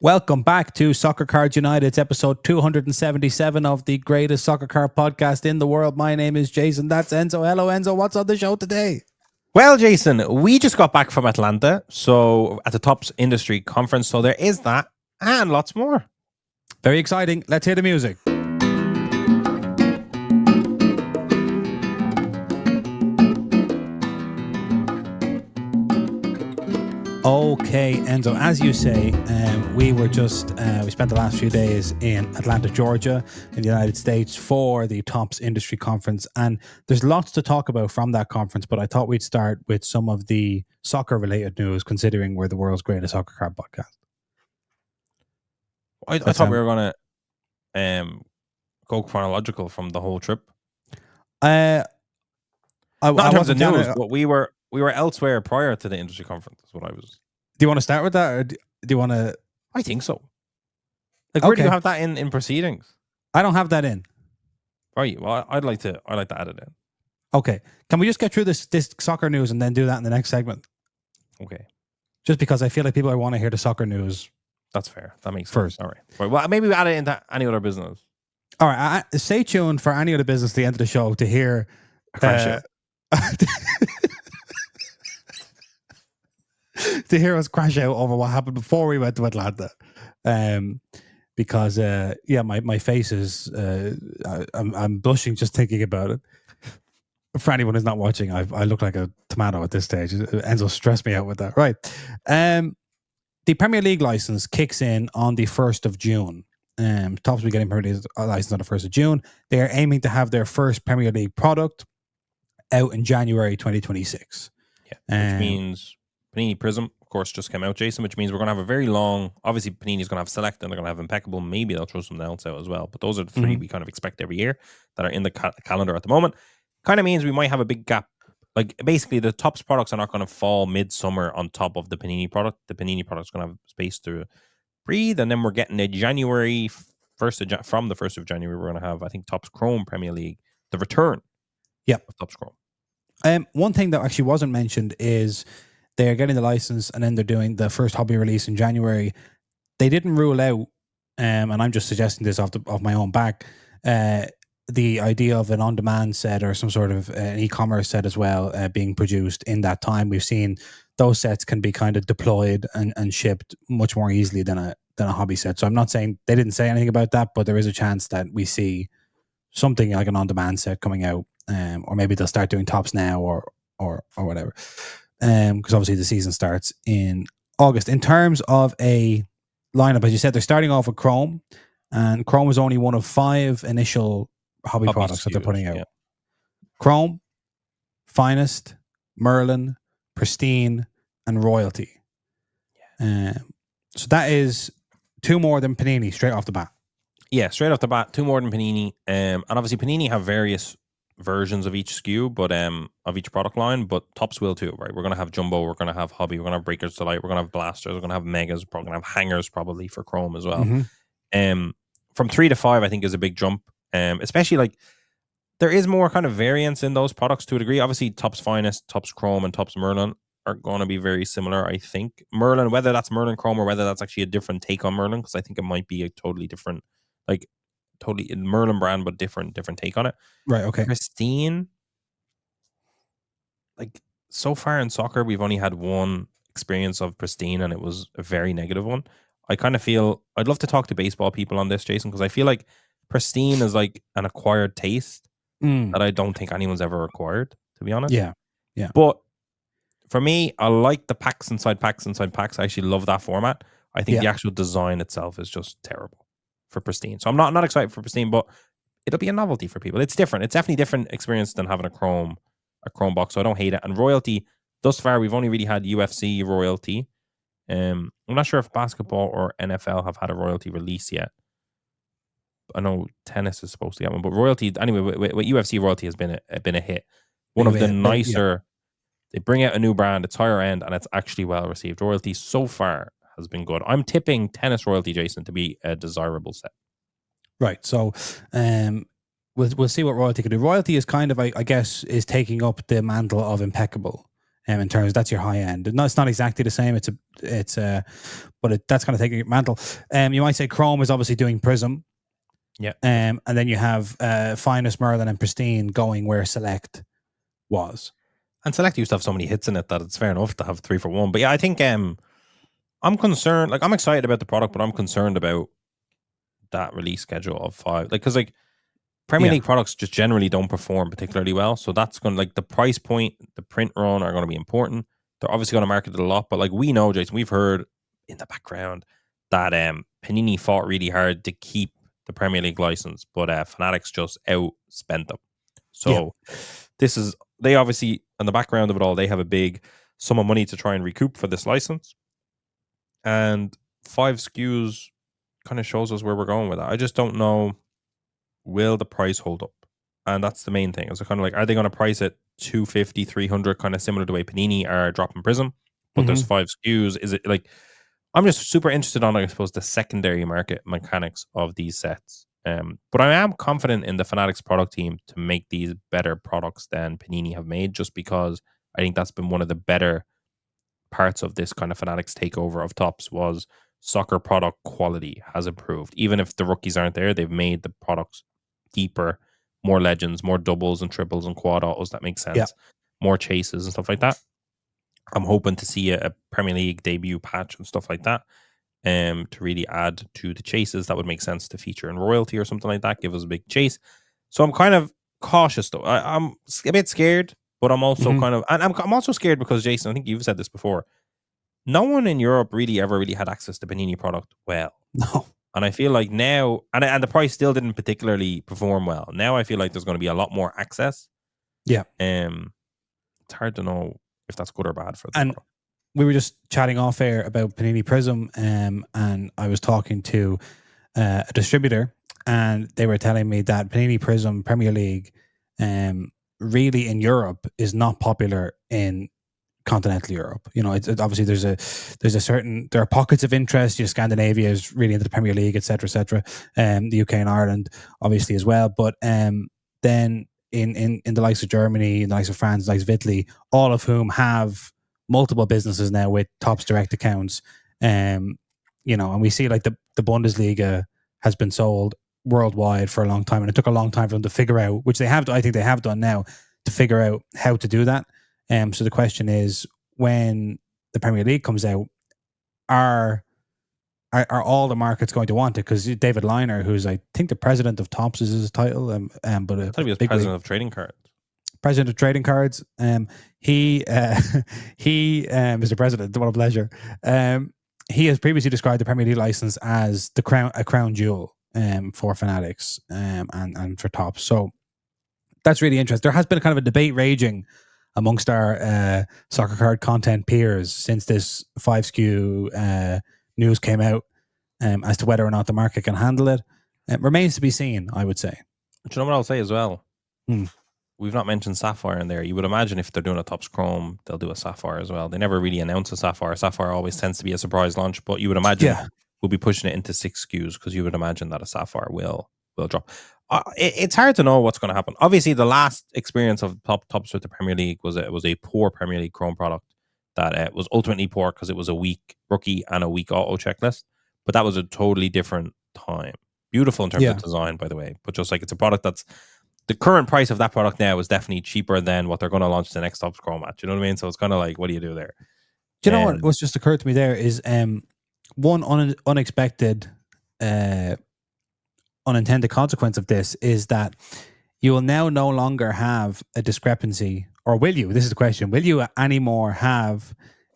Welcome back to Soccer Cards United. It's episode 277 of the greatest soccer card podcast in the world. My name is Jason. That's Enzo. Hello, Enzo. What's on the show today? Well, Jason, we just got back from Atlanta, so at the Topps Industry Conference. So there is that and lots more. Very exciting. Let's hear the music. Okay, Enzo, as you say, we spent the last few days in Atlanta, Georgia, in the United States for the Topps Industry Conference. And there's lots to talk about from that conference, but I thought we'd start with some of the soccer-related news, considering we're the world's greatest soccer card podcast. I thought we were going to go chronological from the whole trip. Not in terms of news, but we were elsewhere prior to the industry conference. Is what I was. Do you want to start with that, or do you want to? I think so. Like, where do you have that in proceedings? I don't have that in. Right. Well, I'd like to add it in. Okay. Can we just get through this soccer news and then do that in the next segment? Okay. Just because I feel like people want to hear the soccer news. That's fair. That makes sense. All right. Well, maybe we add it into any other business. All right. Stay tuned for any other business at the end of the show to hear. To hear us crash out over what happened before we went to Atlanta, because my face is I'm blushing just thinking about it. For anyone who's not watching, I look like a tomato at this stage. Enzo stressed me out with that. Right, the Premier League license kicks in on the 1st of June. Topps will be getting Premier League license on the 1st of June. They are aiming to have their first Premier League product out in January 2026. Yeah, which means Panini Prism, of course, just came out, Jason, which means we're going to have a very long... Obviously, Panini's going to have Select and they're going to have Impeccable. Maybe they'll throw something else out as well. But those are the three we kind of expect every year that are in the calendar at the moment. Kind of means we might have a big gap. Like, basically, the Topps products are not going to fall midsummer on top of the Panini product. The Panini product's going to have space to breathe. And then we're getting a January... from the 1st of January, we're going to have, I think, Topps Chrome Premier League. The return of Topps Chrome. One thing that actually wasn't mentioned is... they're getting the license and then they're doing the first hobby release in January. They didn't rule out, and I'm just suggesting this off my own back, the idea of an on-demand set or some sort of an e-commerce set as well being produced in that time. We've seen those sets can be kind of deployed and shipped much more easily than a hobby set. So I'm not saying they didn't say anything about that, but there is a chance that we see something like an on-demand set coming out, or maybe they'll start doing Topps now or whatever. Because obviously the season starts in August. In terms of a lineup, as you said, they're starting off with Chrome, and Chrome is only one of 5 initial hobby products that they're putting out. Yeah. Chrome, Finest, Merlin, Pristine, and Royalty. So that is 2 more than Panini straight off the bat. Yeah, straight off the bat, 2 more than Panini. And obviously Panini have various versions of each SKU, but of each product line, but Topps will too, right? We're going to have Jumbo, we're going to have Hobby, we're going to have Breakers Delight, we're going to have Blasters, we're going to have Megas, we're going to have Hangers probably for Chrome as well. From 3 to 5, I think is a big jump, especially like there is more kind of variance in those products to a degree. Obviously, Topps Finest, Topps Chrome, and Topps Merlin are going to be very similar, I think. Merlin, whether that's Merlin Chrome or whether that's actually a different take on Merlin, because I think it might be a totally different, like totally Merlin brand, but different take on it. Right, okay. Pristine, like so far in soccer, we've only had one experience of Pristine, and it was a very negative one. I kind of feel I'd love to talk to baseball people on this, Jason, because I feel like Pristine is like an acquired taste that I don't think anyone's ever acquired, to be honest. Yeah. But for me, I like the packs inside packs inside packs. I actually love that format. I think the actual design itself is just terrible for Pristine. So I'm not excited for Pristine, but it'll be a novelty for people. It's different. It's definitely a different experience than having a Chrome box. So I don't hate it. And Royalty, thus far, we've only really had UFC Royalty. I'm not sure if basketball or NFL have had a Royalty release yet. I know tennis is supposed to get one, but Royalty, anyway, with UFC Royalty has been a hit. One of the nicer. They bring out a new brand. It's higher end and it's actually well received. Royalty so far has been good. I'm tipping tennis Royalty, Jason, to be a desirable set. Right. So we'll see what Royalty can do. Royalty is kind of, I guess, is taking up the mantle of Impeccable. in terms that's your high end. No, it's not exactly the same. But that's kind of taking your mantle. You might say Chrome is obviously doing Prism. Yeah. And then you have Finest, Merlin, and Pristine going where Select was. And Select used to have so many hits in it that it's fair enough to have 3 for 1. But yeah, I think I'm concerned. Like, I'm excited about the product, but I'm concerned about that release schedule of 5. Like, because like Premier League products just generally don't perform particularly well. So that's going to, like, the price point, the print run are going to be important. They're obviously going to market it a lot, but like we know, Jason, we've heard in the background that Panini fought really hard to keep the Premier League license, but Fanatics just outspent them. So they obviously, in the background of it all, they have a big sum of money to try and recoup for this license. And 5 SKUs kind of shows us where we're going with it. I just don't know, will the price hold up? And that's the main thing. It's kind of like, are they going to price it 250, 300, kind of similar to the way Panini are dropping Prism? But there's 5 SKUs. Is it like, I'm just super interested on, I suppose, the secondary market mechanics of these sets. But I am confident in the Fanatics product team to make these better products than Panini have made, just because I think that's been one of the better parts of this kind of Fanatics takeover of Topps was soccer product quality has improved. Even if the rookies aren't there, they've made the products deeper, more legends, more doubles and triples and quad autos. That makes sense. More chases and stuff like that. I'm hoping to see a Premier League debut patch and stuff like that. To really add to the chases, that would make sense to feature in royalty or something like that. Give us a big chase. So I'm kind of cautious though. I'm a bit scared, but I'm also kind of, and I'm also scared because, Jason, I think you've said this before. No one in Europe ever really had access to Panini product well. No. And I feel like now, and the price still didn't particularly perform well. Now I feel like there's going to be a lot more access. Yeah. It's hard to know if that's good or bad for the product. We were just chatting off air about Panini Prism, and I was talking to a distributor, and they were telling me that Panini Prism Premier League, really in Europe is not popular in continental Europe. You know, it's obviously there are pockets of interest. You know, Scandinavia is really into the Premier League, etc., etc. The UK and Ireland, obviously as well, but then in the likes of Germany, in the likes of France, the likes of Italy, all of whom have multiple businesses now with Topps direct accounts. You know, and we see like the Bundesliga has been sold worldwide for a long time, and it took a long time for them to figure out, which I think they have done now, to figure out how to do that. So the question is, when the Premier League comes out, are all the markets going to want it? Because David Liner, who's I think the president of Topps is his title, but I thought he was president of trading cards. President of trading cards. He Mr. President, what a pleasure. He has previously described the Premier League license as a crown jewel for Fanatics and for Topps. So that's really interesting. There has been a kind of a debate raging amongst our soccer card content peers since this 5 SKU news came out as to whether or not the market can handle it. It remains to be seen, I would say. Do you know what I'll say as well? We've not mentioned Sapphire in there. You would imagine if they're doing a Topps Chrome, they'll do a Sapphire as well. They never really announce a Sapphire. Sapphire always tends to be a surprise launch, but you would imagine we'll be pushing it into 6 SKUs because you would imagine that a Sapphire will drop. It's hard to know what's going to happen. Obviously, the last experience of Topps with the Premier League was a poor Premier League Chrome product that was ultimately poor because it was a weak rookie and a weak auto checklist. But that was a totally different time. Beautiful in terms of design, by the way. But just like it's a product that's the current price of that product now is definitely cheaper than what they're going to launch the next Topps Chrome at. You know what I mean? So it's kind of like, what do you do there? Do you know what's just occurred to me there is one unexpected unintended consequence of this is that you will now no longer have a discrepancy, or will you? This is the question. Will you anymore have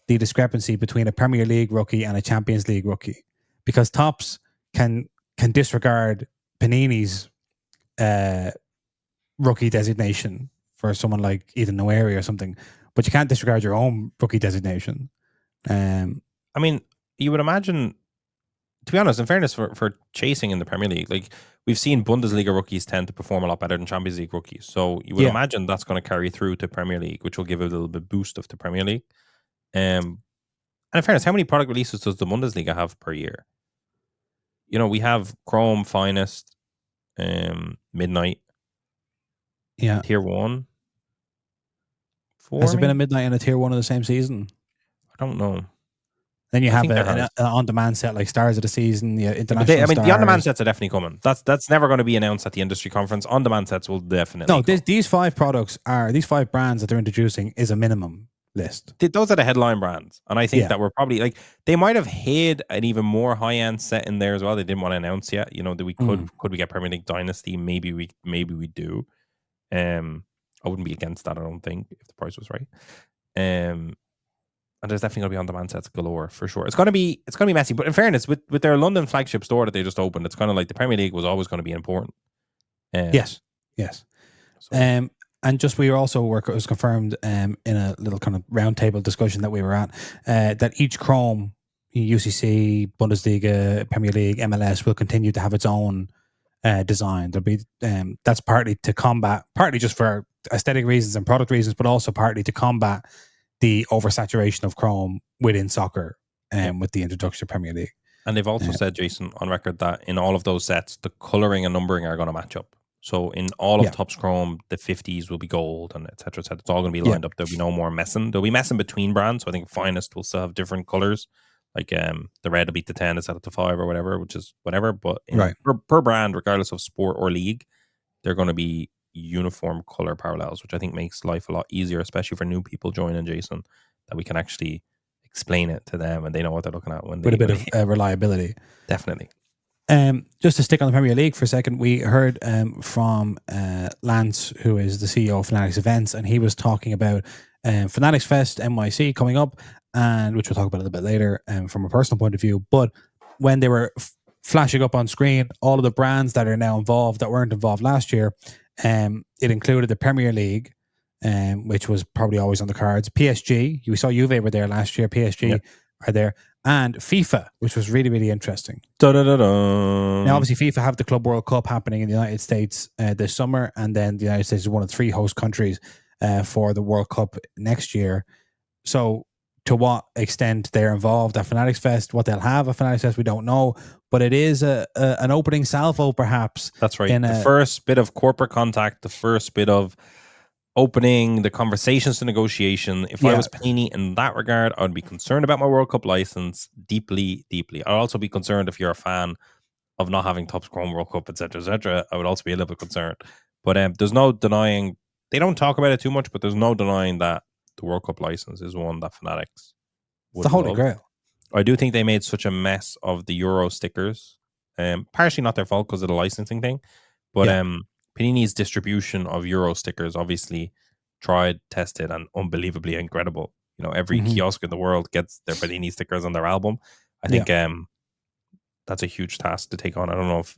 the discrepancy between a Premier League rookie and a Champions League rookie? Because Topps can disregard Panini's rookie designation for someone like Ethan Noeri or something, but you can't disregard your own rookie designation. I mean, you would imagine, to be honest, in fairness, for chasing in the Premier League, like we've seen Bundesliga rookies tend to perform a lot better than Champions League rookies. So you would imagine that's going to carry through to Premier League, which will give a little bit boost of the Premier League. And in fairness, how many product releases does the Bundesliga have per year? You know, we have Chrome, Finest, Midnight, Tier 1, For Has there me, been a Midnight and a Tier 1 of the same season? I don't know. Then you I have think there an has. on-demand set like Stars of the Season, Yeah, but International the on-demand Stars. sets are definitely coming. That's never going to be announced at the industry conference. On-demand sets will definitely No, come. these 5 products these 5 brands that they're introducing is a minimum list. Those are the headline brands, and I think Yeah. that we're probably like they might have hid an even more high-end set in there as well. They didn't want to announce yet. That we could we get Premier League Dynasty? Maybe we do. I wouldn't be against that. I don't think if the price was right. And there's definitely going to be on-demand sets galore for sure. It's going to be messy, but in fairness, with their London flagship store that they just opened, it's kind of like the Premier League was always going to be important. Yes. So. And just it was confirmed in a little kind of roundtable discussion that we were at that each Chrome, UCC, Bundesliga, Premier League, MLS will continue to have its own design. There'll be that's partly just for aesthetic reasons and product reasons, but also partly to combat the oversaturation of Chrome within soccer with the introduction of Premier League. And they've also said, Jason, on record that in all of those sets, the coloring and numbering are going to match up. So in all of Topps Chrome, the 50s will be gold and et cetera, et cetera. It's all going to be lined up. There'll be no more messing. There'll be messing between brands. So I think Finest will still have different colors. Like the red will beat the 10 instead of the 5 or whatever, which is whatever. But per brand, regardless of sport or league, they're going to be uniform color parallels, which I think makes life a lot easier, especially for new people joining, Jason, that we can actually explain it to them and they know what they're looking at with a bit of reliability. Definitely. Just to stick on the Premier League for a second, we heard from Lance, who is the CEO of Fanatics Events, and he was talking about Fanatics Fest NYC coming up, and which we'll talk about a little bit later from a personal point of view. But when they were flashing up on screen, all of the brands that are now involved that weren't involved last year, it included the Premier League, which was probably always on the cards. PSG, we saw Juve were there last year. PSG are there. And FIFA, which was really, really interesting. Now, obviously, FIFA have the Club World Cup happening in the United States this summer, and then the United States is one of 3 host countries for the World Cup next year. So, to what extent they're involved at Fanatics Fest, what they'll have at Fanatics Fest, we don't know. But it is an opening salvo, perhaps. That's right. The first bit of corporate contact, the first bit of opening the conversations to negotiation. If I was Panini in that regard, I would be concerned about my World Cup license deeply. I'd also be concerned if you're a fan of not having Topps Chrome World Cup, etc., etc. I would also be a little bit concerned. But there's no denying, they don't talk about it too much, but there's no denying that the World Cup license is one that Fanatics would the Holy love. Grail. I do think they made such a mess of the Euro stickers. Partially not their fault because of the licensing thing, but Panini's distribution of Euro stickers, obviously tried, tested, and unbelievably incredible. Every kiosk in the world gets their Panini stickers on their album. I think that's a huge task to take on. I don't know if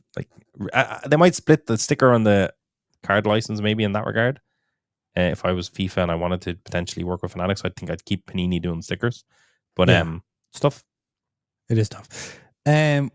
they might split the sticker on the card license maybe in that regard. If I was FIFA and I wanted to potentially work with Fanatics, I think I'd keep Panini doing stickers. But stuff. It is tough.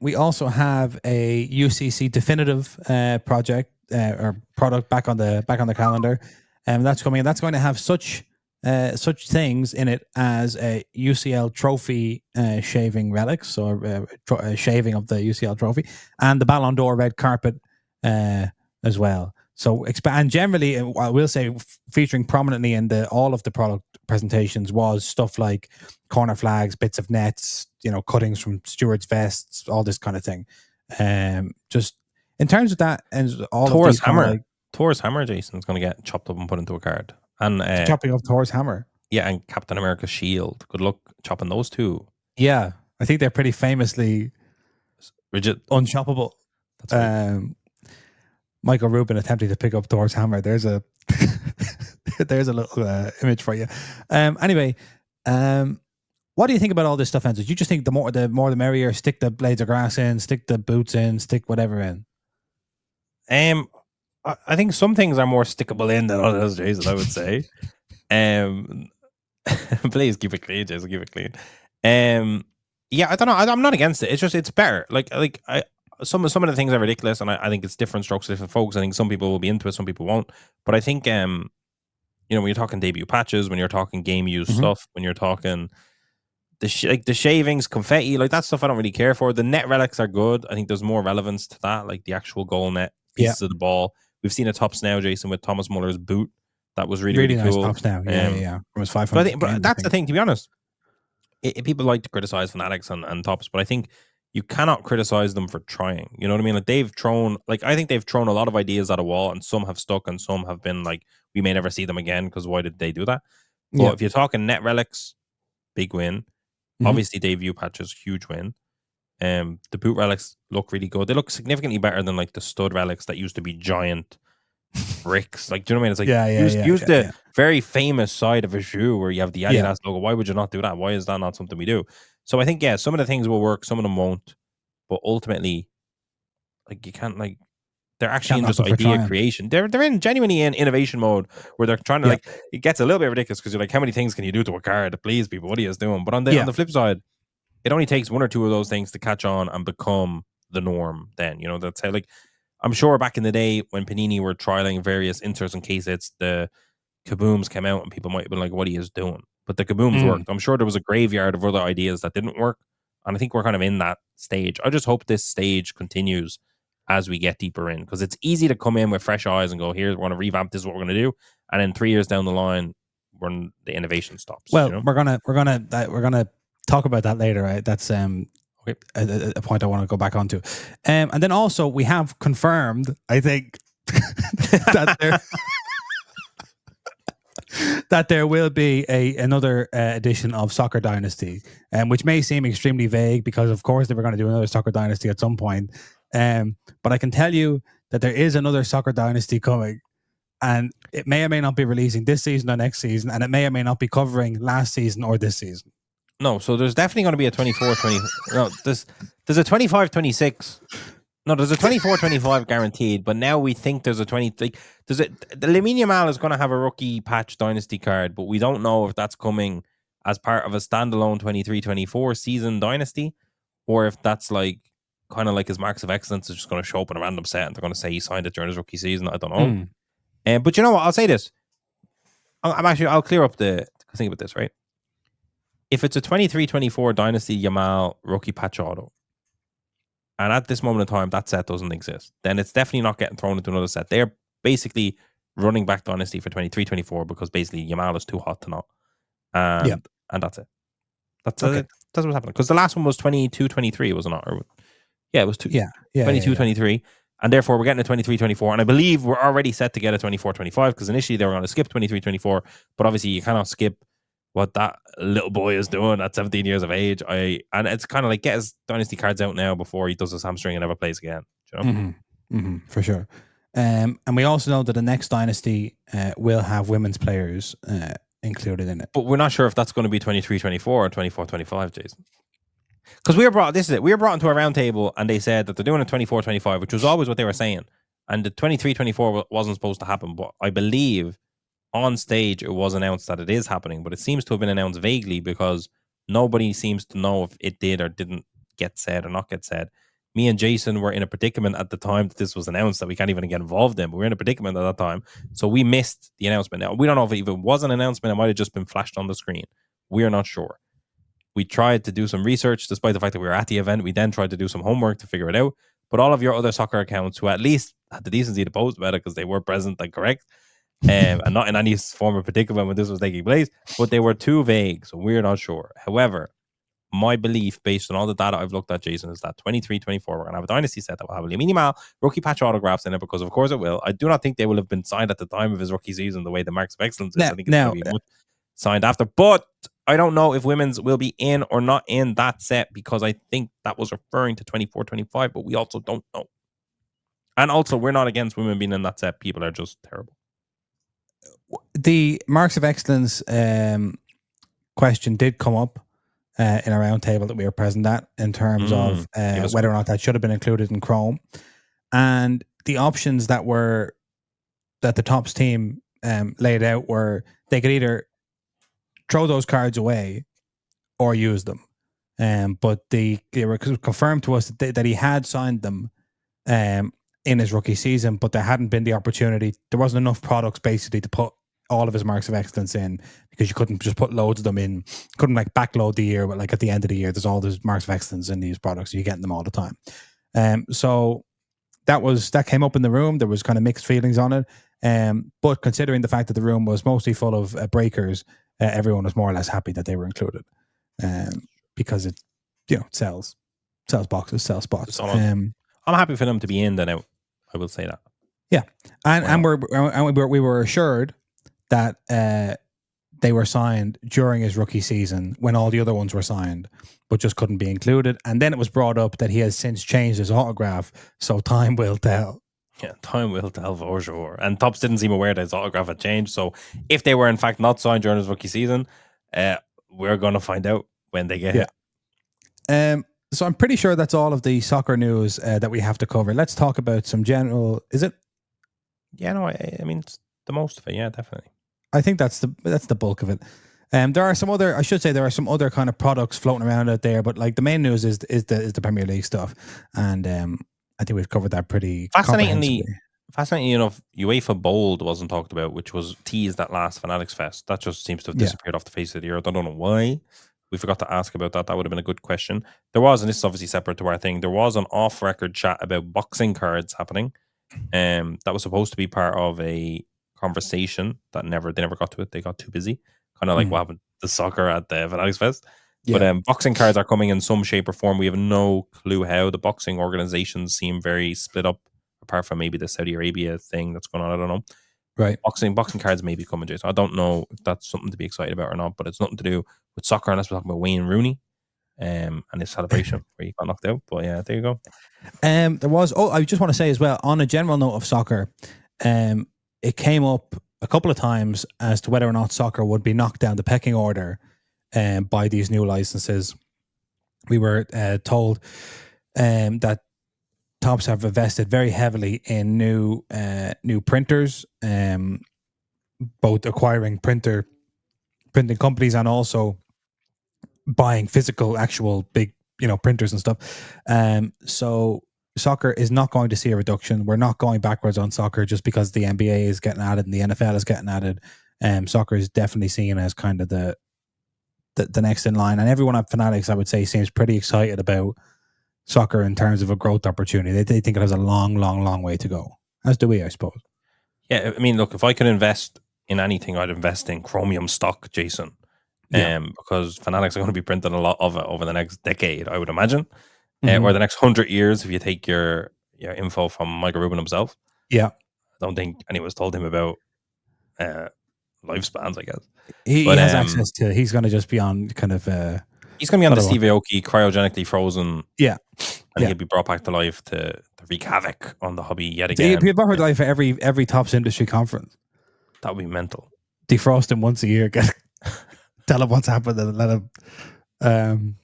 We also have a UCC definitive project or product back on the calendar, and that's coming. And that's going to have such things in it as a UCL trophy shaving relics, or shaving of the UCL trophy, and the Ballon d'Or red carpet as well. So and generally, I will say, featuring prominently in all of the product presentations was stuff like corner flags, bits of nets, cuttings from stewards' vests, all this kind of thing. Just in terms of that, and all Thor's of these hammer, Thor's hammer, Jason, is going to get chopped up and put into a card. And chopping up Thor's hammer, and Captain America's shield. Good luck chopping those two. Yeah, I think they're pretty famously rigid, unchoppable. That's right. Michael Rubin attempting to pick up Thor's hammer. There's a little image for you. Anyway, what do you think about all this stuff, Enzo? Do you just think the more the merrier? Stick the blades of grass in, stick the boots in, stick whatever in. I think some things are more stickable in than others, Jason. I would say. Please keep it clean, Jason. Keep it clean. I don't know. I'm not against it. It's just it's better. Some of the things are ridiculous, and I think it's different strokes for different folks. I think some people will be into it, some people won't. But I think, when you're talking debut patches, when you're talking game use stuff, when you're talking the shavings, confetti, that stuff, I don't really care for. The net relics are good. I think there's more relevance to that, like the actual goal net pieces of the ball. We've seen a Topps now, Jason, with Thomas Muller's boot that was really nice cool. tops now. Yeah. It was 500. But I think, but that's the thing. To be honest, people like to criticize Fanatics and tops, but I think you cannot criticize them for trying. You know what I mean? Like I think they've thrown a lot of ideas at a wall, and some have stuck, and some have been like, we may never see them again because why did they do that? But if you're talking net relics, big win. Obviously, debut patches, huge win. The boot relics look really good. They look significantly better than like the stud relics that used to be giant bricks. Like, do you know what I mean? It's like use the very famous side of a shoe where you have the Adidas logo. Why would you not do that? Why is that not something we do? So I think some of the things will work, some of them won't. But ultimately, like, you can't, like, they're actually in just idea creation. They're genuinely in innovation mode where they're trying to like, it gets a little bit ridiculous because you're like, how many things can you do to a card to please people? What are you doing? But on the flip side, it only takes one or two of those things to catch on and become the norm. Then, you know, that's how, like, I'm sure back in the day when Panini were trialing various inserts and case hits, the kabooms came out and people might have been like, what are you doing? But the kabooms worked. I'm sure there was a graveyard of other ideas that didn't work. And I think we're kind of in that stage. I just hope this stage continues as we get deeper in, because it's easy to come in with fresh eyes and go, here, we want to revamp, this is what we're going to do. And then 3 years down the line, when the innovation stops. Well, you know? we're gonna talk about that later, right? That's a point I want to go back onto. And then also we have confirmed, I think, that there will be another edition of Soccer Dynasty, which may seem extremely vague because, of course, they were going to do another Soccer Dynasty at some point. But I can tell you that there is another Soccer Dynasty coming, and it may or may not be releasing this season or next season, and it may or may not be covering last season or this season. No, so there's definitely going to be a 24-20. No, there's a 25-26. No, there's a 24-25 guaranteed, but now we think there's a 20. Like, the Lamine Yamal is going to have a rookie patch dynasty card, but we don't know if that's coming as part of a standalone 23-24 season dynasty, or if that's like kind of like his marks of excellence is just going to show up in a random set and they're going to say he signed it during his rookie season. I don't know. But you know what? I'll say this. I'll clear up the thing about this, right? If it's a 23-24 dynasty Yamal rookie patch auto, and at this moment in time, that set doesn't exist, then it's definitely not getting thrown into another set. They're basically running back Dynasty for 23-24 because basically Yamal is too hot to not. And that's it. That's what's happening. Because the last one was 22-23, was it not? It was 22-23. And therefore, we're getting a 23-24. And I believe we're already set to get a 24-25 because initially they were going to skip 23-24. But obviously, you cannot skip what that little boy is doing at 17 years of age. And it's kind of like, get his Dynasty cards out now before he does his hamstring and never plays again. You know? For sure. And we also know that the next Dynasty will have women's players included in it. But we're not sure if that's going to be 23-24 or 24-25, Jason. Because we were brought into a round table and they said that they're doing a 24-25, which was always what they were saying. And the 23-24 wasn't supposed to happen. But I believe on stage it was announced that it is happening. But it seems to have been announced vaguely because nobody seems to know if it did or didn't get said or not get said. Me and Jason were in a predicament at the time that this was announced that we can't even get involved in, but we were in a predicament at that time. So we missed the announcement. Now, we don't know if it even was an announcement. It might have just been flashed on the screen. We're not sure. We tried to do some research, despite the fact that we were at the event. We then tried to do some homework to figure it out. But all of your other soccer accounts who at least had the decency to post about it because they were present and correct, and not in any form of predicament when this was taking place, but they were too vague. So we're not sure. However, my belief, based on all the data I've looked at, Jason, is that 23-24, we're going to have a Dynasty set that will have a minimal rookie patch autographs in it, because of course it will. I do not think they will have been signed at the time of his rookie season the way the marks of excellence is. I think it's going to be signed after. But I don't know if women's will be in or not in that set, because I think that was referring to 24-25, but we also don't know. And also, we're not against women being in that set. People are just terrible. The marks of excellence question did come up in a round table that we were present at, in terms of whether or not that should have been included in Chrome. And the options that the Topps team laid out were they could either throw those cards away or use them. But they were confirmed to us that he had signed them in his rookie season, but there hadn't been the opportunity. There wasn't enough products basically to put all of his marks of excellence in, because you couldn't just put loads of them in. Couldn't like backload the year, but like at the end of the year, there's all these marks of excellence in these products. So you're getting them all the time. So that came up in the room. There was kind of mixed feelings on it. But considering the fact that the room was mostly full of breakers, everyone was more or less happy that they were included, because it, sells boxes, sells spots. I'm happy for them to be in then out. I will say that. Yeah, and we were assured that they were signed during his rookie season when all the other ones were signed, but just couldn't be included. And then it was brought up that he has since changed his autograph, so time will tell. Yeah, time will tell for sure. And Topps didn't seem aware that his autograph had changed. So if they were in fact not signed during his rookie season, we're going to find out when they get hit. So I'm pretty sure that's all of the soccer news that we have to cover. Let's talk about some general. Is it? Yeah, no. I mean, it's the most of it. Yeah, definitely. I think that's the bulk of it. There are some other. I should say there are some other kind of products floating around out there, but like the main news is the Premier League stuff, and I think we've covered that pretty fascinatingly enough. UEFA Bold wasn't talked about, which was teased at last Fanatics Fest. That just seems to have disappeared off the face of the earth. I don't know why. We forgot to ask about that. That would have been a good question. There was, and this is obviously separate to our thing, there was an off-record chat about boxing cards happening. That was supposed to be part of a conversation that they never got to it. They got too busy. Kind of like what happened to soccer at the Fanatics Fest. Yeah. But boxing cards are coming in some shape or form. We have no clue how. The boxing organizations seem very split up, apart from maybe the Saudi Arabia thing that's going on. I don't know. Right. Boxing cards may be coming, Jason. I don't know if that's something to be excited about or not, but it's nothing to do with soccer unless we're talking about Wayne Rooney and his celebration where he got knocked out. But yeah, there you go. There was, I just want to say as well, on a general note of soccer, it came up a couple of times as to whether or not soccer would be knocked down the pecking order by these new licenses. We were told that Topps have invested very heavily in new printers, both acquiring printing companies and also buying physical, actual big, printers and stuff. So soccer is not going to see a reduction. We're not going backwards on soccer just because the NBA is getting added and the NFL is getting added. Soccer is definitely seen as kind of the next in line, and everyone at Fanatics, I would say, seems pretty excited about soccer in terms of a growth opportunity. They think it has a long way to go, as do we, I suppose. Yeah, I mean, look, if I could invest in anything, I'd invest in Chromium stock, Jason. Because Fanatics are going to be printing a lot of it over the next decade, I would imagine, or the next 100 years if you take your info from Michael Rubin himself. Yeah, I don't think anyone's told him about lifespans, I guess. He has access to. He's going to just be on kind of. He's going to be on the Steve Aoki cryogenically frozen. Yeah, and he'll be brought back to life to wreak havoc on the hobby yet again. He'll be brought to life at every Topps industry conference. That would be mental. Defrost him once a year. Tell him what's happened and let him.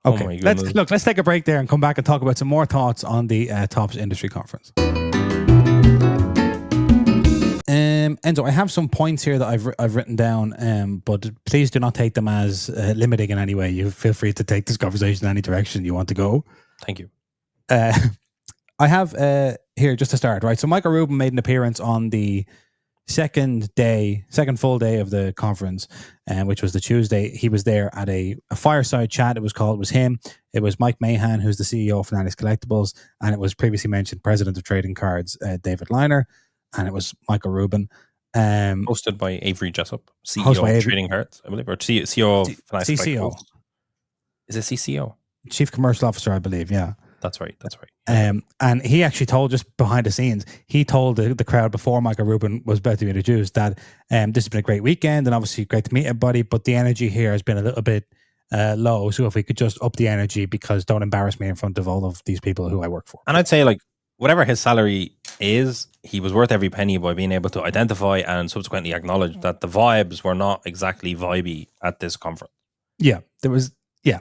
Okay, let's take a break there and come back and talk about some more thoughts on the Topps industry conference. Enzo, I have some points here that I've written down, but please do not take them as limiting in any way. You feel free to take this conversation in any direction you want to go. Thank you. I have here just to start, right? So Michael Rubin made an appearance on the second full day of the conference, which was the Tuesday. He was there at a fireside chat. It was him. It was Mike Mahan, who's the CEO of Fanatics Collectibles, and it was previously mentioned President of Trading Cards, David Liner. And it was Michael Rubin. Hosted by Avery Jessup, CEO of Trading Cards, I believe, or CEO of Fanatics CCO. Is it CCO? Chief Commercial Officer, I believe, yeah. That's right. And he actually told, just behind the scenes, he told the crowd before Michael Rubin was about to be introduced that this has been a great weekend and obviously great to meet everybody, but the energy here has been a little bit low. So if we could just up the energy, because don't embarrass me in front of all of these people who I work for. And I'd say, like, whatever his salary is, he was worth every penny by being able to identify and subsequently acknowledge that the vibes were not exactly vibey at this conference. Yeah, there was, yeah.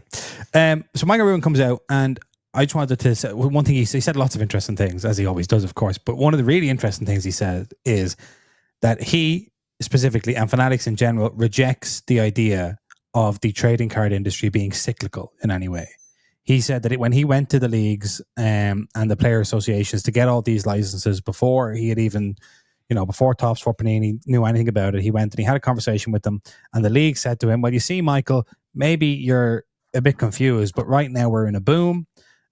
So Michael Rubin comes out, and I just wanted to say one thing. He said lots of interesting things, as he always does, of course. But one of the really interesting things he said is that he specifically, and Fanatics in general, rejects the idea of the trading card industry being cyclical in any way. He said that when he went to the leagues and the player associations to get all these licenses before he had even, before Topps, before Panini knew anything about it, he went and he had a conversation with them, and the league said to him, well, you see, Michael, maybe you're a bit confused, but right now we're in a boom,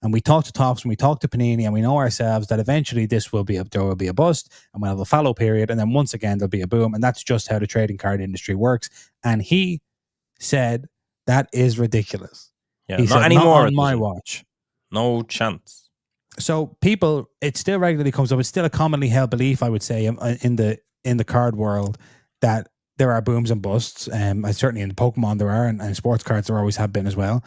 And we talk to Topps and we talk to Panini, and we know ourselves that eventually there will be a bust, and we'll have a fallow period, and then once again there'll be a boom, and that's just how the trading card industry works. And he said that is ridiculous. Yeah, He not said, anymore. not on my watch. No chance. So people, it still regularly comes up. It's still a commonly held belief, I would say, in the card world, that there are booms and busts. Certainly in Pokemon there are, and sports cards there always have been as well.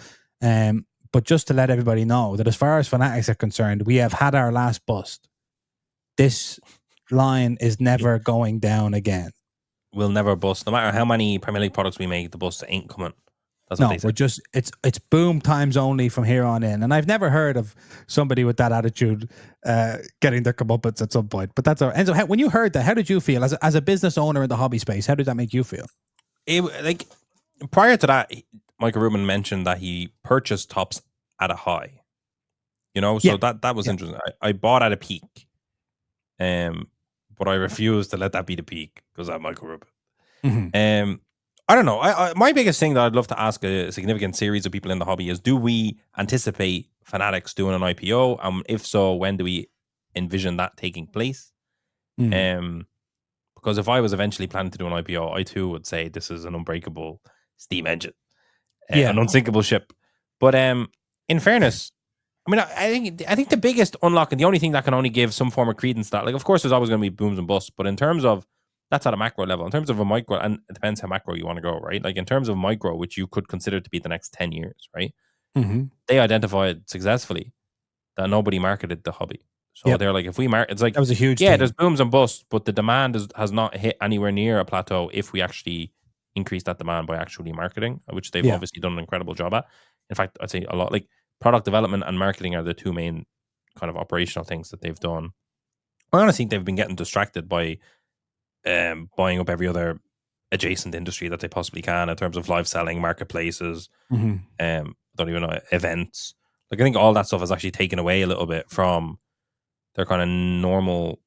But just to let everybody know that as far as Fanatics are concerned, we have had our last bust. This line is never going down again. We'll never bust. No matter how many Premier League products we make, the bust ain't coming. That's what they say. It's boom times only from here on in. And I've never heard of somebody with that attitude getting their comeuppance at some point. But that's all. And so when you heard that, how did you feel as a business owner in the hobby space? How did that make you feel? Like prior to that, Michael Rubin mentioned that he purchased Topps at a high. So that was interesting. I bought at a peak. But I refuse to let that be the peak because I'm Michael Rubin. Mm-hmm. I don't know. My biggest thing that I'd love to ask a significant series of people in the hobby is: do we anticipate Fanatics doing an IPO? If so, when do we envision that taking place? Because if I was eventually planning to do an IPO, I too would say this is an unbreakable steam engine, an unsinkable ship. But in fairness, I mean, I think the biggest unlock and the only thing that can only give some form of credence to that, like, of course, there's always going to be booms and busts, but in terms of that's at a macro level. In terms of a micro, and it depends how macro you want to go, right? Like in terms of micro, which you could consider to be the next 10 years, right? Mm-hmm. They identified successfully that nobody marketed the hobby. So they're like, if we market, it's like, that was a huge thing. There's booms and busts, but the demand has not hit anywhere near a plateau if we actually increase that demand by actually marketing, which they've obviously done an incredible job at. In fact, I'd say a lot, like product development and marketing are the two main kind of operational things that they've done. I honestly think they've been getting distracted by buying up every other adjacent industry that they possibly can in terms of live selling, marketplaces, don't even know, events. Like I think all that stuff has actually taken away a little bit from their kind of normal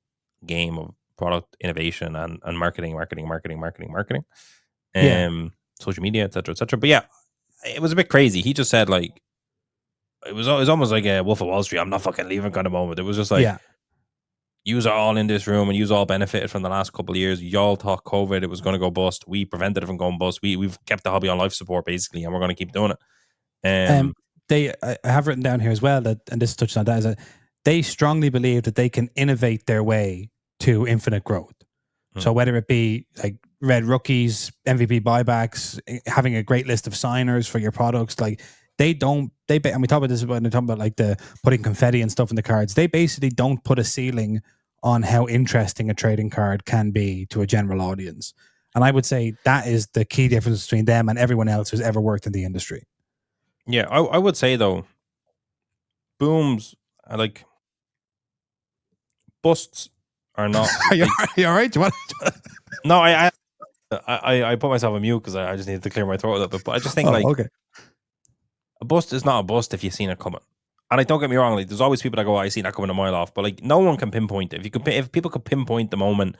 game of product innovation and marketing, social media, etc., etc. But yeah, it was a bit crazy. He just said like it was almost like a Wolf of Wall Street. I'm not fucking leaving kind of moment. It was just like, yous are all in this room and yous all benefited from the last couple of years. Y'all thought COVID, it was going to go bust. We prevented it from going bust. We've kept the hobby on life support basically, and we're going to keep doing it. I have written down here as well that, and this touched on that, is that they strongly believe that they can innovate their way to infinite growth. So whether it be like red rookies, MVP buybacks, having a great list of signers for your products, like and we talk about this when they talk about like the putting confetti and stuff in the cards. They basically don't put a ceiling on how interesting a trading card can be to a general audience. And I would say that is the key difference between them and everyone else who's ever worked in the industry. Yeah, I would say though, booms are like busts are not. Are you all right? No, I put myself on mute because I just needed to clear my throat a little bit. But I just think okay. A bust is not a bust if you've seen it coming. And like, don't get me wrong, like there's always people that go, I seen that coming a mile off. But like no one can pinpoint it. If people could pinpoint the moment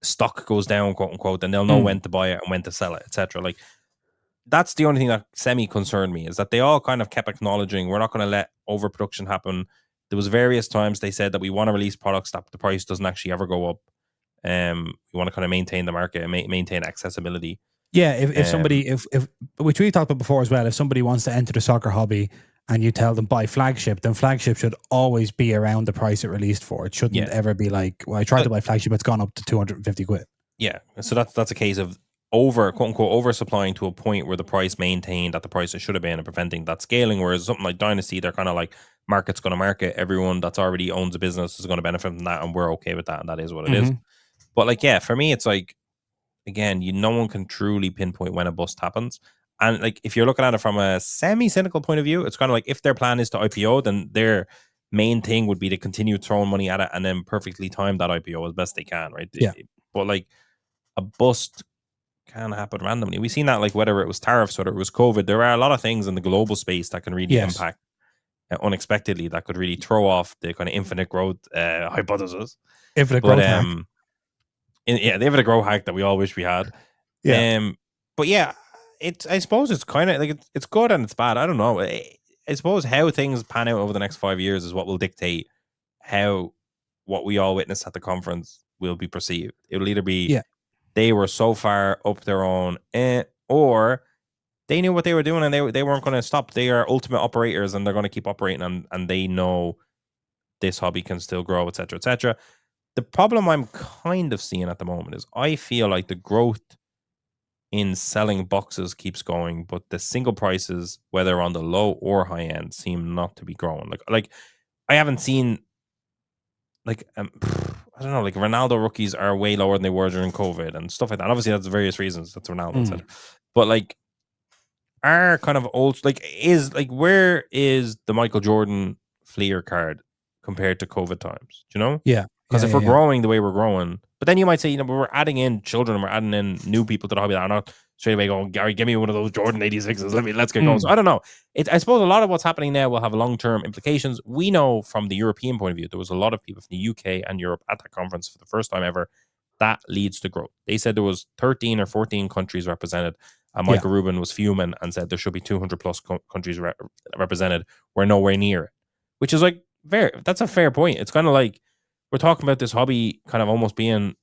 stock goes down, quote unquote, then they'll know when to buy it and when to sell it, etc. Like that's the only thing that semi-concerned me, is that they all kind of kept acknowledging we're not going to let overproduction happen. There was various times they said that we want to release products that the price doesn't actually ever go up. We want to kind of maintain the market and maintain accessibility. Yeah, if somebody, if which we've talked about before as well, if somebody wants to enter the soccer hobby and you tell them buy flagship, then flagship should always be around the price it released for. It shouldn't ever be like, well, I tried to buy flagship, it's gone up to 250 quid. Yeah, so that's a case of quote unquote oversupplying to a point where the price maintained at the price it should have been and preventing that scaling. Whereas something like Dynasty, they're kind of like, market's going to market. Everyone that's already owns a business is going to benefit from that, and we're okay with that, and that is what it is. But like, yeah, for me, it's like, again, no one can truly pinpoint when a bust happens. And like, if you're looking at it from a semi-cynical point of view, it's kind of like if their plan is to IPO, then their main thing would be to continue throwing money at it and then perfectly time that IPO as best they can, right? Yeah. But like, a bust can happen randomly. We've seen that, like, whether it was tariffs, whether it was COVID, there are a lot of things in the global space that can really impact unexpectedly, that could really throw off the kind of infinite growth hypothesis. Infinite growth hack. The infinite growth hack that we all wish we had. Yeah. But yeah, I suppose it's kind of like it's good and it's bad. I don't know. I suppose how things pan out over the next 5 years is what will dictate how what we all witnessed at the conference will be perceived. It will either be they were so far up their own, or they knew what they were doing and they weren't going to stop. They are ultimate operators and they're going to keep operating and they know this hobby can still grow, etc., etc. The problem I'm kind of seeing at the moment is I feel like the growth in selling boxes keeps going, but the single prices, whether on the low or high end, seem not to be growing. Like I haven't seen I don't know, like Ronaldo rookies are way lower than they were during COVID and stuff like that. Obviously, that's various reasons. That's Ronaldo, etc. But like, are kind of old, like, where is the Michael Jordan Fleer card compared to COVID times? Do you know? Yeah. Because if we're growing the way we're growing, but then you might say, we're adding in children and we're adding in new people to the hobby that are not straight away going, Gary, give me one of those Jordan 86s. Let's get going. So I don't know. I suppose a lot of what's happening now will have long-term implications. We know from the European point of view, there was a lot of people from the UK and Europe at that conference for the first time ever. That leads to growth. They said there was 13 or 14 countries represented. And Michael Rubin was fuming and said there should be 200 plus countries represented. We're nowhere near it, which is like that's a fair point. It's kind of like we're talking about this hobby kind of almost being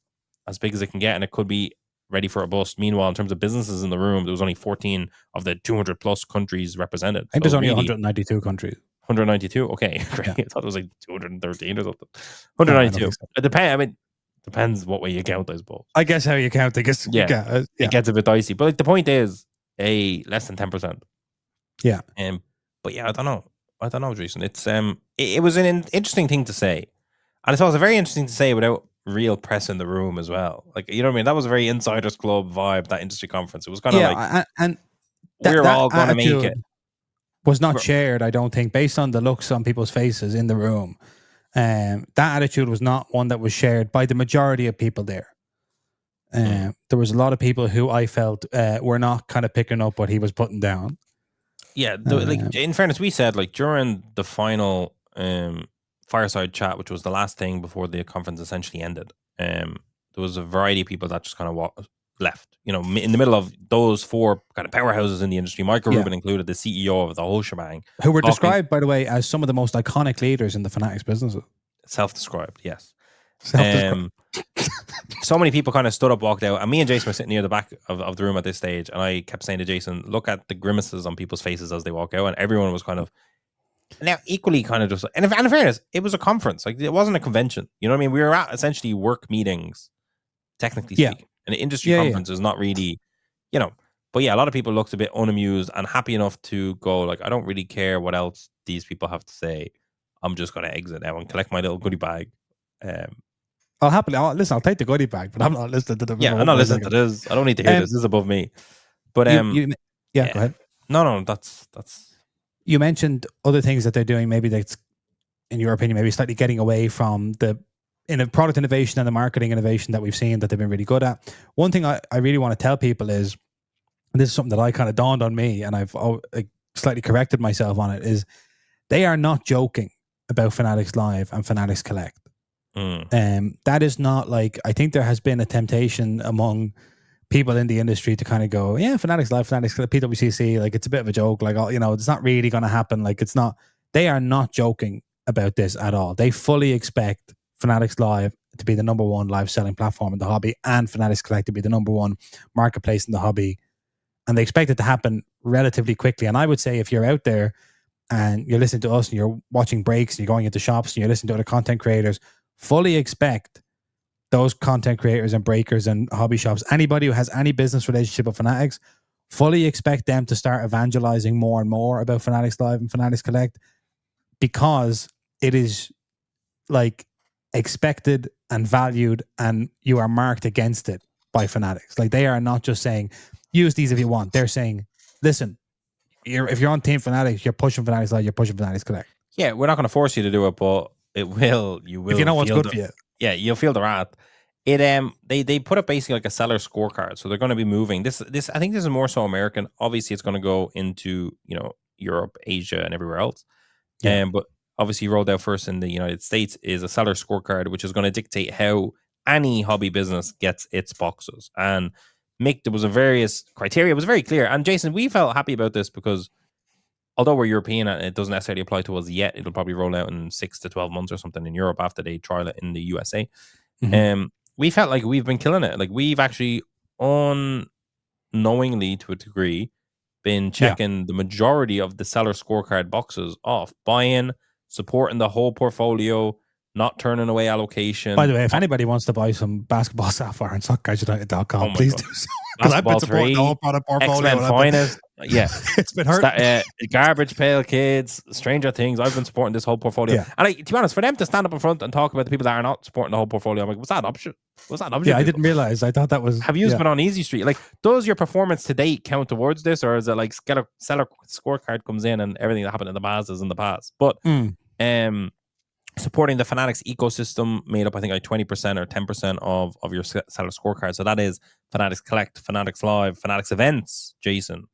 as big as it can get, and it could be ready for a bust. Meanwhile, in terms of businesses in the room, there was only 14 of the 200 plus countries represented. I think there's only 192 countries. 192? Okay, great. I thought it was like 213 or something. 192. It depends. I mean, depends what way you count, I suppose. I guess how you count. I guess. It gets a bit dicey. But like the point is, less than 10%. Yeah. But yeah, I don't know, Jason. It's it was an interesting thing to say. And I thought it was very interesting to say without real press in the room as well. Like, you know what I mean? That was a very insiders club vibe, that industry conference. It was kind of like, and we're all going to make it. Was not shared, I don't think, based on the looks on people's faces in the room. That attitude was not one that was shared by the majority of people there. There was a lot of people who I felt were not kind of picking up what he was putting down. Yeah, like in fairness, we said like during the final fireside chat, which was the last thing before the conference essentially ended, there was a variety of people that just kind of left. In the middle of those four kind of powerhouses in the industry, Michael Rubin included, the CEO of the whole shebang, who were described, by the way, as some of the most iconic leaders in the Fanatics business. Self-described, yes. So many people kind of stood up, walked out, and me and Jason were sitting near the back of the room at this stage, and I kept saying to Jason, look at the grimaces on people's faces as they walk out, and everyone was kind of now equally kind of just, and in fairness, it was a conference, like it wasn't a convention, you know what I mean? We were at essentially work meetings, technically speaking. An industry conference is not really, but yeah, a lot of people looked a bit unamused and happy enough to go like, I don't really care what else these people have to say. I'm just going to exit now and collect my little goodie bag. I'll happily listen. I'll take the goodie bag, but I'm not listening to the. Yeah, I'm not listening to this. I don't need to hear this. This is above me. But go ahead. No, that's. You mentioned other things that they're doing. Maybe that's, in your opinion, maybe slightly getting away from the product innovation and the marketing innovation that we've seen that they've been really good at. One thing I really want to tell people is, and this is something that I kind of dawned on me, and I've slightly corrected myself on it, is they are not joking about Fanatics Live and Fanatics Collect. That is not like, I think there has been a temptation among people in the industry to kind of go, yeah, Fanatics Live, Fanatics Collect, PWCC, like it's a bit of a joke, like, it's not really going to happen. Like it's not, they are not joking about this at all. They fully expect Fanatics Live to be the number one live selling platform in the hobby and Fanatics Collect to be the number one marketplace in the hobby. And they expect it to happen relatively quickly. And I would say if you're out there and you're listening to us and you're watching breaks and you're going into shops and you're listening to other content creators, fully expect those content creators and breakers and hobby shops, anybody who has any business relationship with Fanatics, fully expect them to start evangelizing more and more about Fanatics Live and Fanatics Collect, because it is like expected and valued, and you are marked against it by Fanatics. Like they are not just saying, use these if you want. They're saying, listen, if you're on Team Fanatics, you're pushing Fanatics Live, you're pushing Fanatics Collect. Yeah, we're not going to force you to do it, but you will. If you know what's good for you. Yeah, you'll feel the wrath. They put up basically like a seller scorecard, so they're going to be moving this. I think this is more so American. Obviously, it's going to go into Europe, Asia, and everywhere else. But obviously, rolled out first in the United States is a seller scorecard, which is going to dictate how any hobby business gets its boxes. And Mick, there was a various criteria. It was very clear. And Jason, we felt happy about this because although we're European and it doesn't necessarily apply to us yet, it'll probably roll out in 6 to 12 months or something in Europe after they trial it in the USA. We felt like we've been killing it. Like we've actually unknowingly to a degree been checking the majority of the seller scorecard boxes off, buying, supporting the whole portfolio, not turning away allocation. By the way, if anybody wants to buy some basketball sapphire on SoccerGuideUnited.com, please do so. Because I've been supporting the whole product portfolio. X-Men Finest. Yeah. It's been hurt. Garbage Pail Kids, Stranger Things. I've been supporting this whole portfolio. Yeah. And to be honest, for them to stand up in front and talk about the people that are not supporting the whole portfolio, I'm like, what's that option? Yeah, I didn't realize. I thought that was... Have you been on Easy Street? Like, does your performance to date count towards this? Or is it like seller scorecard comes in and everything that happened in the past is in the past? But supporting the Fanatics ecosystem made up, I think, like 20% or 10% of your seller scorecard. So that is Fanatics Collect, Fanatics Live, Fanatics Events, Jason.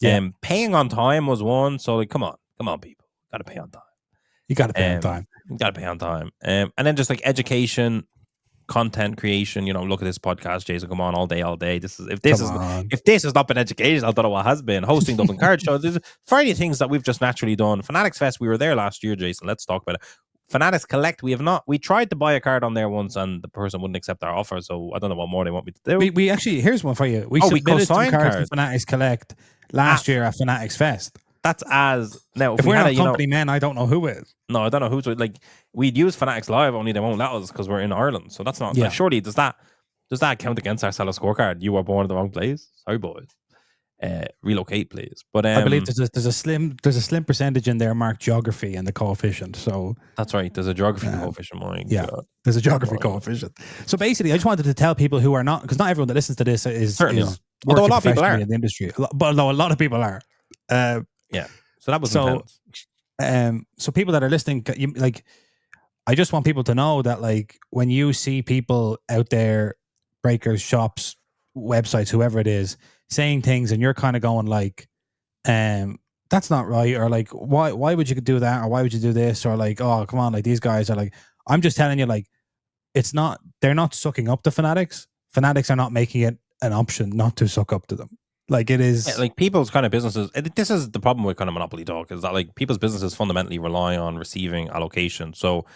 Paying on time was one. So like, come on, people, gotta pay on time. You gotta pay on time. You gotta pay on time. And then just like education, content creation. You know, look at this podcast, Jason. Come on, all day. If this has not been education, I don't know what has been. Hosting Dublin Card Show. There's a variety of things that we've just naturally done. Fanatics Fest, we were there last year, Jason. Let's talk about it. Fanatics Collect, we have not. We tried to buy a card on there once, and the person wouldn't accept our offer. So I don't know what more they want me to do. We actually, here's one for you. We submitted some cards to Fanatics Collect last year at Fanatics Fest. That's as now. If we're not company men, I don't know who is. No, I don't know who's like. We'd use Fanatics Live, only they won't let us because we're in Ireland. So that's not. Like, surely does that count against our seller scorecard? You were born in the wrong place. Sorry, boys. Relocate, please. But I believe there's a slim percentage in there marked geography and the coefficient. So that's right. There's a geography coefficient. God. There's a geography coefficient. So basically, I just wanted to tell people who are not, because not everyone that listens to this is although a lot of people are in the industry, but a lot of people are. So that was intense. So people that are listening, like, I just want people to know that, like, when you see people out there, breakers, shops, websites, whoever it is, saying things and you're kind of going like, that's not right, or like, why would you do that, or why would you do this, or like, oh, come on, like, these guys are like, I'm just telling you, like, they're not sucking up to Fanatics. Fanatics are not making it an option not to suck up to them. Like, it is like people's kind of businesses. This is the problem with kind of monopoly talk, is that like people's businesses fundamentally rely on receiving allocation. So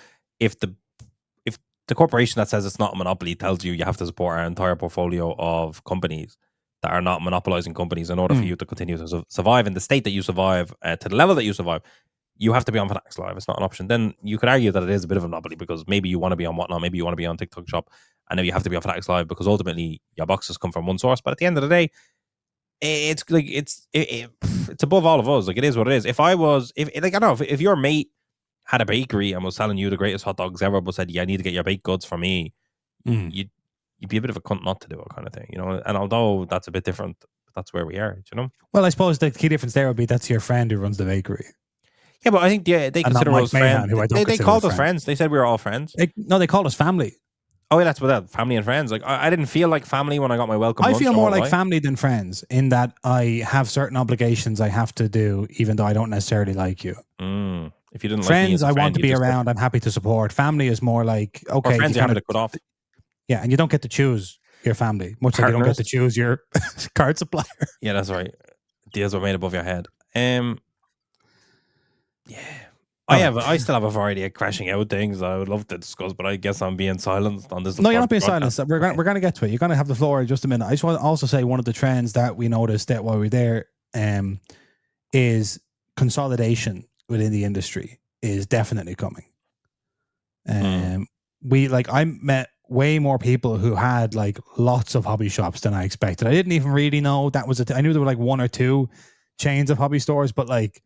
if the corporation that says it's not a monopoly tells you have to support our entire portfolio of companies that are not monopolizing companies in order for you to continue to survive in the state that you survive, to the level that you survive, you have to be on Fanatics Live. It's not an option. Then you could argue that it is a bit of a monopoly, because maybe you want to be on Whatnot, maybe you want to be on TikTok Shop, and then you have to be on Fanatics Live because ultimately your boxes come from one source. But at the end of the day, it's like it's above all of us. Like, it is what it is. If your mate had a bakery and was selling you the greatest hot dogs ever, but said, "Yeah, I need to get your baked goods for me," you'd be a bit of a cunt not to do it, kind of thing, you know. And although that's a bit different, that's where we are, you know. Well, I suppose the key difference there would be that's your friend who runs the bakery. Yeah, but I think they consider us friends. They called us friends. They said we were all friends. They called us family. Oh, yeah, that's what that family and friends. Like, I didn't feel like family when I got my welcome. I feel more like family than friends, in that I have certain obligations I have to do, even though I don't necessarily like you. If you didn't friends, like me, I want to be around. I'm happy to support. Family is more like, okay, friends, you have to cut off. Yeah, and you don't get to choose your family, much like you don't get to choose your card supplier. Yeah, that's right. Deals were made above your head. Yeah. I still have a variety of crashing out things I would love to discuss, but I guess I'm being silenced on this. No, you're not being silenced. We're going to get to it. You're going to have the floor in just a minute. I just want to also say one of the trends that we noticed that while we were there is consolidation within the industry is definitely coming. I met way more people who had like lots of hobby shops than I expected. I didn't even really know that was I knew there were like one or two chains of hobby stores, but like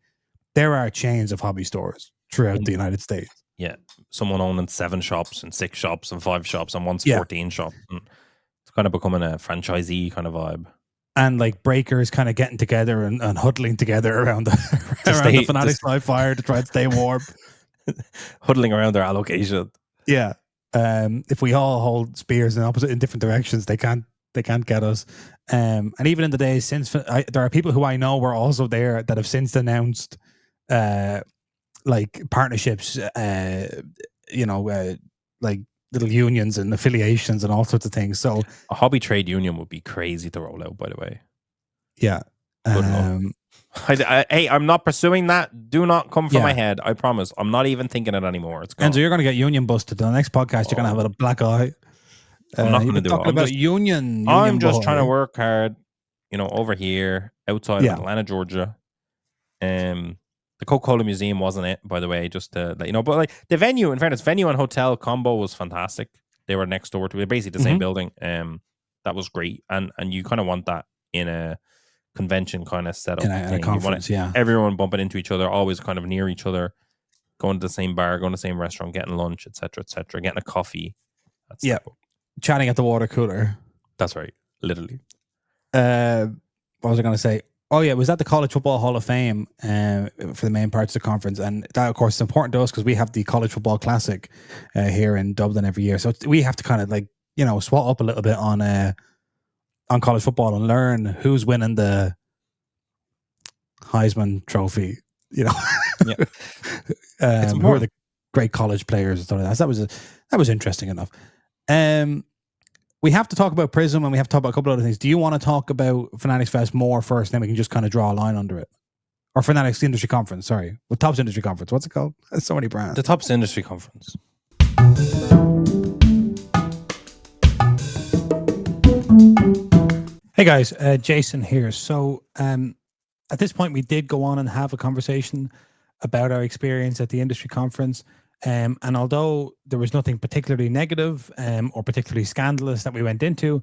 there are chains of hobby stores throughout the United States. Yeah. Someone owning 7 shops and 6 shops and 5 shops and one's 14 shops. And it's kind of becoming a franchisee kind of vibe. And like breakers kind of getting together and huddling together around the Fanatics Live fire to try and stay warm. Huddling around their allocation. Yeah. If we all hold spears in different directions, they can't get us. And even in the days since, there are people who I know were also there that have since announced like partnerships, like little unions and affiliations and all sorts of things. So a hobby trade union would be crazy to roll out, by the way. Yeah. Hey, I'm not pursuing that. Do not come from Yeah. my head. I promise. I'm not even thinking it anymore. It's gone. Enzo, you're going to get union busted. The next podcast, you're going to have a black eye. I'm not You've going to been do it. talking about union I'm just boy. trying to work hard, over here outside Yeah. of Atlanta, Georgia. The Coca-Cola Museum wasn't it, by the way, just to let you know. But like the venue, in fairness, venue and hotel combo was fantastic. They were next door to basically the same building. That was great. And you kind of want that in a convention kind of setup In a thing. conference, you want everyone bumping into each other, always kind of near each other, going to the same bar, going to the same restaurant, getting lunch, etc., getting a coffee. That's chatting at the water cooler. That's right, literally. What was I going to say? Oh yeah, it was at the College Football Hall of Fame for the main parts of the conference, and that of course is important to us because we have the College Football Classic here in Dublin every year. So we have to kind of like swat up a little bit on college football and learn who's winning the Heisman Trophy. Who are the great college players and stuff like that. So that was interesting enough. We have to talk about Prism and we have to talk about a couple of other things. Do you want to talk about Fanatics Fest more first, then we can just kind of draw a line under it? Or Fanatics Industry Conference, sorry. Well, Tops Industry Conference. What's it called? There's so many brands. The Tops Industry Conference. Hey guys, Jason here. So at this point, we did go on and have a conversation about our experience at the industry conference. And although there was nothing particularly negative or particularly scandalous that we went into,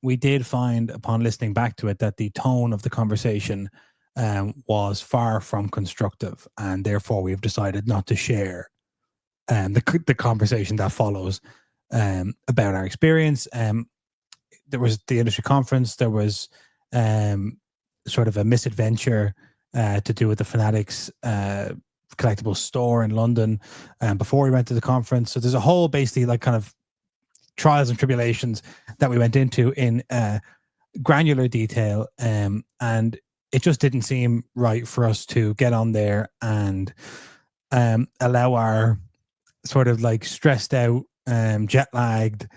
we did find upon listening back to it that the tone of the conversation was far from constructive. And therefore, we've decided not to share the conversation that follows about our experience. There was the industry conference. There was sort of a misadventure to do with the Fanatics collectible store in London before we went to the conference. So there's a whole basically like kind of trials and tribulations that we went into in granular detail. And it just didn't seem right for us to get on there and allow our sort of like stressed out, jet lagged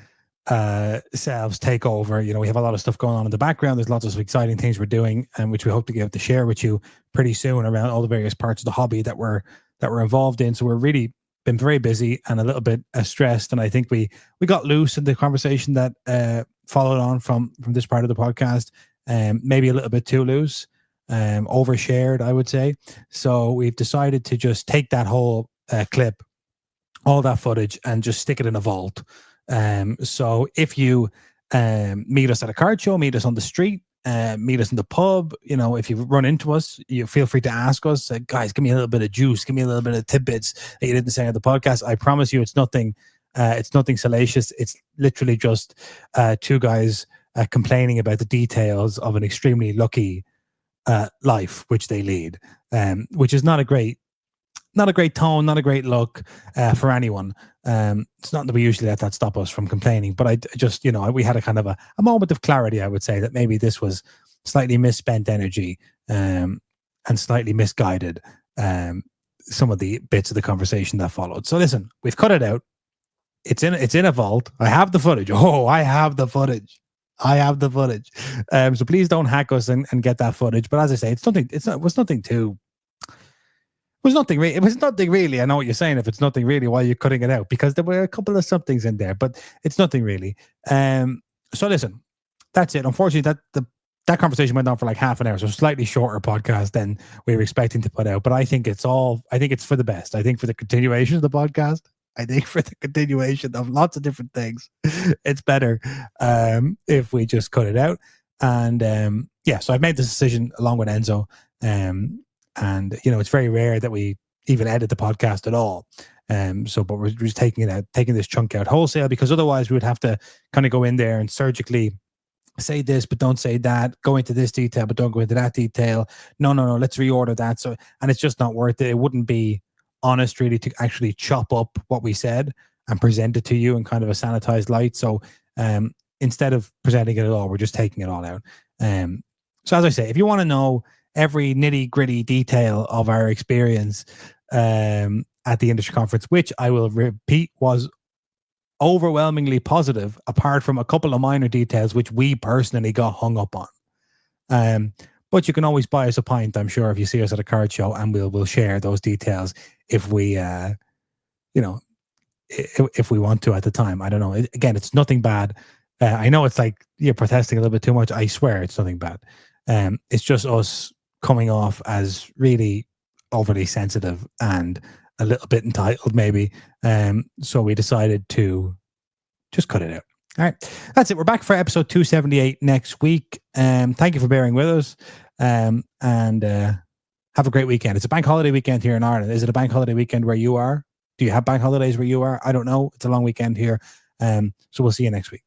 selves take over. We have a lot of stuff going on in the background. There's lots of exciting things we're doing, and which we hope to be able to share with you pretty soon around all the various parts of the hobby that we're involved in. So we're really been very busy and a little bit stressed. And I think we got loose in the conversation that followed on from this part of the podcast. Maybe a little bit too loose, overshared, I would say. So we've decided to just take that whole clip, all that footage, and just stick it in a vault. So if you meet us at a card show, meet us on the street, meet us in the pub, if you run into us, you feel free to ask us, guys, give me a little bit of juice, give me a little bit of tidbits that you didn't say on the podcast. I promise you, it's nothing salacious. It's literally just two guys complaining about the details of an extremely lucky life which they lead, which is not a great tone, not a great look for anyone. It's not that we usually let that stop us from complaining, but I just, we had a kind of a moment of clarity, I would say, that maybe this was slightly misspent energy and slightly misguided, some of the bits of the conversation that followed. So listen, we've cut it out. It's in a vault. I have the footage. Oh, I have the footage. So please don't hack us and get that footage. But as I say, it was nothing really. I know what you're saying. If it's nothing really, why are you cutting it out? Because there were a couple of somethings in there, but it's nothing really. So listen, that's it. Unfortunately, that conversation went on for like half an hour, so slightly shorter podcast than we were expecting to put out. But I think it's for the best. I think for the continuation of the podcast, I think for the continuation of lots of different things, it's better if we just cut it out. And so I've made this decision along with Enzo. And it's very rare that we even edit the podcast at all. But we're just taking this chunk out wholesale, because otherwise we would have to kind of go in there and surgically say this, but don't say that, go into this detail, but don't go into that detail. No, let's reorder that. So, and it's just not worth it. It wouldn't be honest really to actually chop up what we said and present it to you in kind of a sanitized light. So instead of presenting it at all, we're just taking it all out. So as I say, if you want to know every nitty gritty detail of our experience at the industry conference, which I will repeat was overwhelmingly positive, apart from a couple of minor details which we personally got hung up on. But you can always buy us a pint, I'm sure, if you see us at a card show, and we'll share those details if we, if we want to at the time. I don't know. Again, it's nothing bad. I know it's like you're protesting a little bit too much. I swear it's nothing bad. It's just us coming off as really overly sensitive and a little bit entitled, maybe. So we decided to just cut it out. All right, that's it. We're back for episode 278 next week. Thank you for bearing with us, and have a great weekend. It's a bank holiday weekend here in Ireland. Is it a bank holiday weekend where you are? Do you have bank holidays where you are? I don't know. It's a long weekend here. So we'll see you next week.